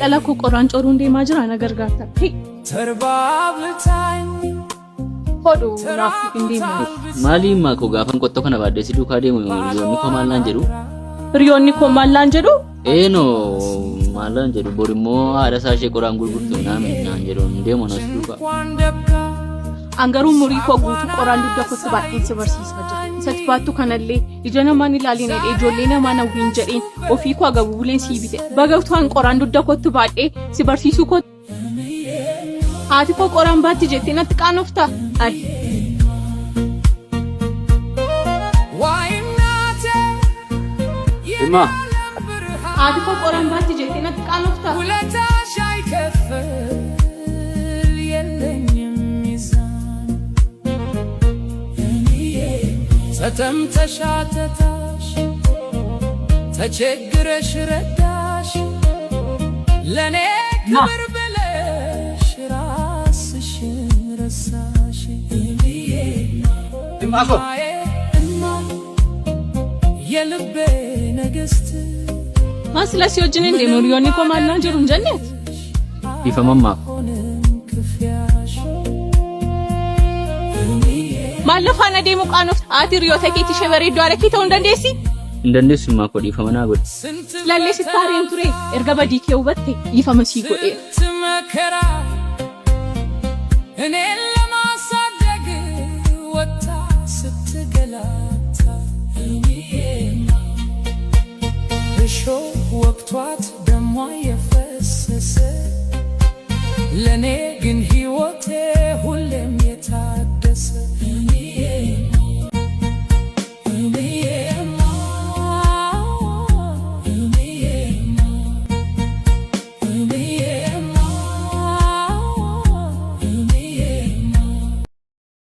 Alako qoran coruu deemaa jira nagar gaata. Hodhu raafu deemaa. Maali maako gaafan qottoo kana baaddeessi duukaa deemu riyoonni koo maallaan jedhu? Riyoonni koo maallaan jedhu? No maallaan jedhu borimmoo haadha isaa ishee qoraan gurgurtu naan jedhu deemu nas duukaa. Angaruu murii koo guutuu qoraan dugda kootti baadheen si barsiisaa jira. Isatti baattu kanallee ija namaan ilaaleen ijoollee namaa nawwiin jedheen ofii koo agabuuleen sii bite. Bagawtuun qoraan dugda kootti baadhee si barsiisuu koo. Haati koo qoraan baatti jettee natti qaanoftaa? Ima. Haati koo qoraan baatti jettee natti qaanoftaa? ተተምተሻተታሽ ተቸግረሽ ረዳሽ ለኔ ክብር ብለሽ ራስሽን ረሳሽ የልቤ ንግስት ማስለሲ ወጅን እንደ ኑሪዮኒ ኮማልና ጀሩን ጀነት ይፈማማ ማለፋና ደሞ ቃኖፍ አትሪዮ ተኬቲ ሸበሬ ዷረኪ ተው እንደንደስ ማኮ ይፈማና ጎድ ለለሲ ታሪን ቱሬ እርገበዲኬ ውበቴ ይፈመሲ ጎዴ ትመከራ እኔ ለማሳደግ ወጣ ስትገላታ እሾ ወቅቷት ደሟ የፈሰሰ ለኔ ግን